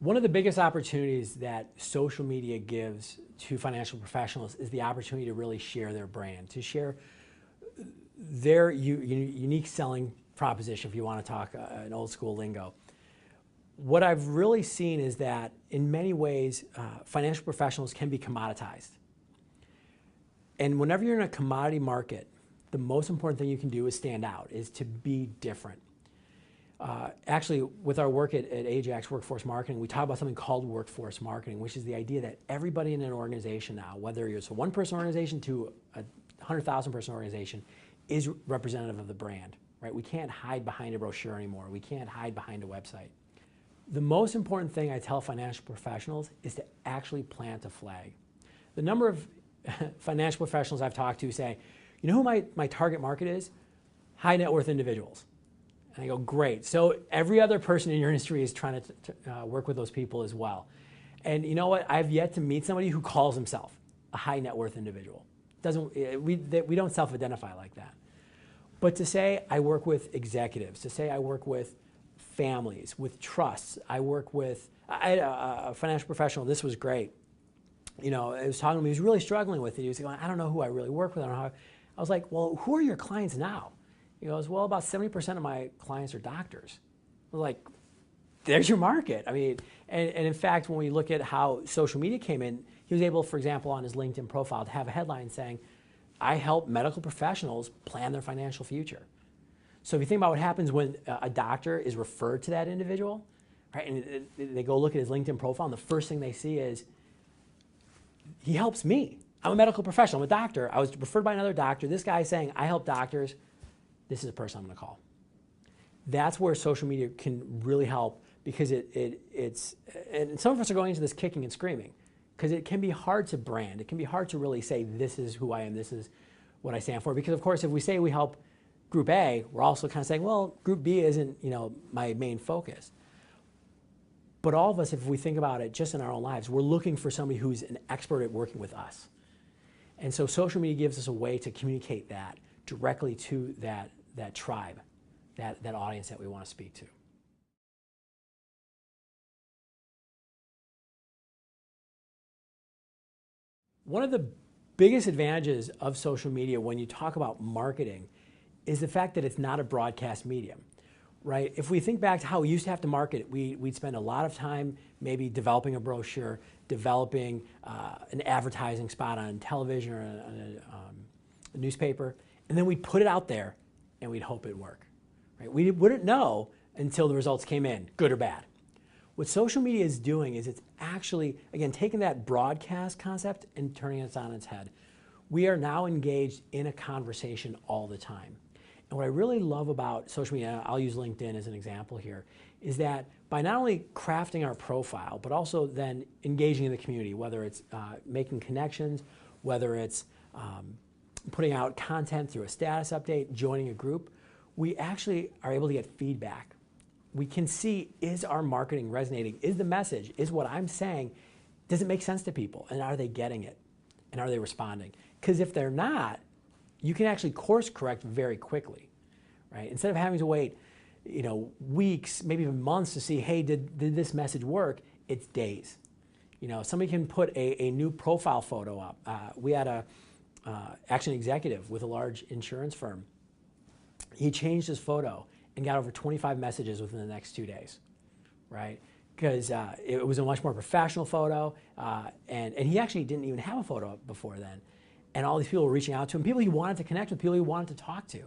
One of the biggest opportunities that social media gives to financial professionals is the opportunity to really share their brand, to share their unique selling proposition, if you want to talk an old school lingo. What I've really seen is that in many ways, financial professionals can be commoditized. And whenever you're in a commodity market, the most important thing you can do is stand out, is to be different. Actually, with our work at Ajax Workforce Marketing, we talk about something called workforce marketing, which is the idea that everybody in an organization now, whether it's a one-person organization to a 100,000-person organization, is representative of the brand, right? We can't hide behind a brochure anymore. We can't hide behind a website. The most important thing I tell financial professionals is to actually plant a flag. The number of financial professionals I've talked to say, you know who my target market is? High net worth individuals. And I go, great. So every other person in your industry is trying to work with those people as well. And you know what? I've yet to meet somebody who calls himself a high net worth individual. We don't self-identify like that. But to say I work with executives, to say I work with families, with trusts, I work with, I had a financial professional, this was great. You know, I was talking to him, he was really struggling with it. He was going, I don't know who I really work with. I don't know how. I was like, well, who are your clients now? He goes, well, about 70% of my clients are doctors. I was like, there's your market. I mean, and in fact, when we look at how social media came in, he was able, for example, on his LinkedIn profile to have a headline saying, I help medical professionals plan their financial future. So if you think about what happens when a doctor is referred to that individual, right, and they go look at his LinkedIn profile, and the first thing they see is, he helps me. I'm a medical professional, I'm a doctor. I was referred by another doctor. This guy is saying, I help doctors. This is a person I'm going to call. That's where social media can really help, because it's, and some of us are going into this kicking and screaming, because it can be hard to brand. It can be hard to really say, this is who I am, this is what I stand for. Because of course, if we say we help Group A, we're also kind of saying, well, Group B isn't, you know, my main focus. But all of us, if we think about it just in our own lives, we're looking for somebody who's an expert at working with us. And so social media gives us a way to communicate that directly to that tribe, that audience that we want to speak to. One of the biggest advantages of social media when you talk about marketing is the fact that it's not a broadcast medium, right? If we think back to how we used to have to market, we'd spend a lot of time maybe developing a brochure, developing an advertising spot on television or a newspaper, and then we'd put it out there and we'd hope it'd work, right? We wouldn't know until the results came in, good or bad. What social media is doing is it's actually, again, taking that broadcast concept and turning it on its head. We are now engaged in a conversation all the time. And what I really love about social media, I'll use LinkedIn as an example here, is that by not only crafting our profile, but also then engaging in the community, whether it's making connections, whether it's putting out content through a status update, joining a group, we actually are able to get feedback. We can see, is our marketing resonating? Is the message, is what I'm saying, does it make sense to people? And are they getting it? And are they responding? Because if they're not, you can actually course correct very quickly, right? Instead of having to wait, you know, weeks, maybe even months to see, hey, did this message work? It's days. You know, somebody can put a new profile photo up. We had actually an executive with a large insurance firm. He changed his photo and got over 25 messages within the next 2 days, right? Because it was a much more professional photo, and he actually didn't even have a photo up before then. And all these people were reaching out to him, people he wanted to connect with, people he wanted to talk to,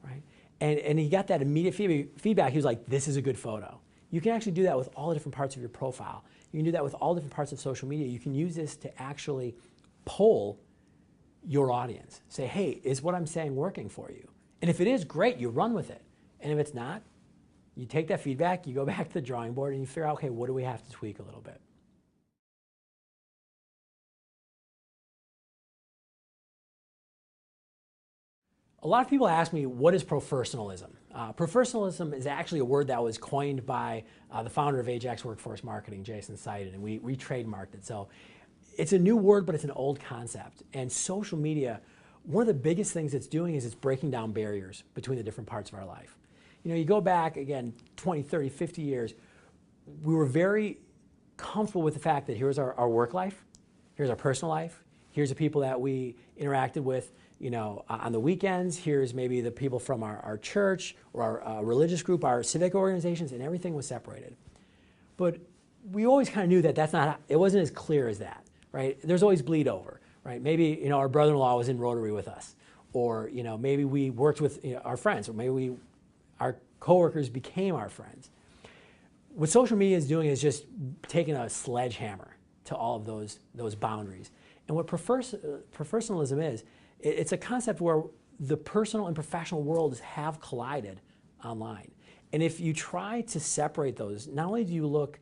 right? And he got that immediate feedback. He was like, this is a good photo. You can actually do that with all the different parts of your profile. You can do that with all different parts of social media. You can use this to actually poll your audience. Say, hey, is what I'm saying working for you? And if it is, great, you run with it. And if it's not, you take that feedback, you go back to the drawing board, and you figure out, okay, what do we have to tweak a little bit? A lot of people ask me, what is professionalism? Professionalism is actually a word that was coined by the founder of Ajax Workforce Marketing, Jason Seiden, and we trademarked it. So it's a new word, but it's an old concept. And social media, one of the biggest things it's doing is it's breaking down barriers between the different parts of our life. You know, you go back, again, 20, 30, 50 years, we were very comfortable with the fact that here's our work life, here's our personal life, here's the people that we interacted with, you know, on the weekends, here's maybe the people from our church or our religious group, our civic organizations, and everything was separated. But we always kind of knew that it wasn't as clear as that, right? There's always bleed over, right? Maybe, you know, our brother-in-law was in Rotary with us, or, you know, maybe we worked with, you know, our friends, or maybe our coworkers became our friends. What social media is doing is just taking a sledgehammer to all of those boundaries. And what professionalism is, it's a concept where the personal and professional worlds have collided online. And if you try to separate those, not only do you look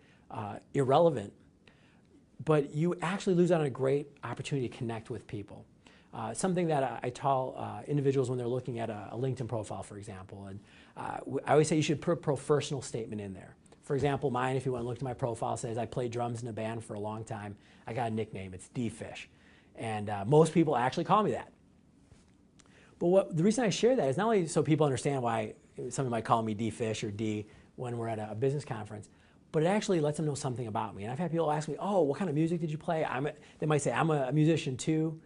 irrelevant, but you actually lose out on a great opportunity to connect with people. Something that I tell individuals when they're looking at a LinkedIn profile, for example, and I always say you should put a professional statement in there. For example, mine, if you want to look at my profile, says I played drums in a band for a long time. I got a nickname, it's D-Fish. And most people actually call me that. But the reason I share that is not only so people understand why somebody might call me D-Fish or D when we're at a business conference, but it actually lets them know something about me. And I've had people ask me, oh, what kind of music did you play? They might say, I'm a musician too.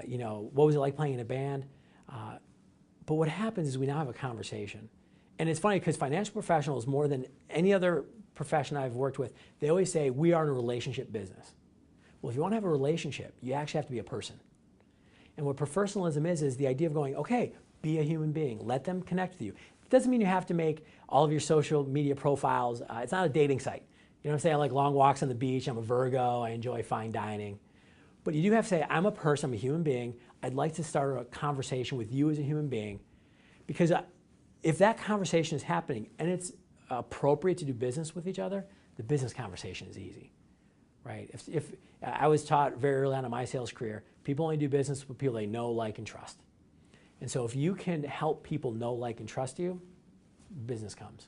You know, what was it like playing in a band? But what happens is we now have a conversation. And it's funny because financial professionals, more than any other profession I've worked with, they always say, we are in a relationship business. Well, if you want to have a relationship, you actually have to be a person. And what professionalism is the idea of going, okay, be a human being. Let them connect with you. It doesn't mean you have to make all of your social media profiles. It's not a dating site. You know what I'm saying? I like long walks on the beach. I'm a Virgo. I enjoy fine dining. But you do have to say, I'm a person. I'm a human being. I'd like to start a conversation with you as a human being. Because if that conversation is happening and it's appropriate to do business with each other, the business conversation is easy, right? If I was taught very early on in my sales career, people only do business with people they know, like, and trust. And so if you can help people know, like, and trust you, business comes.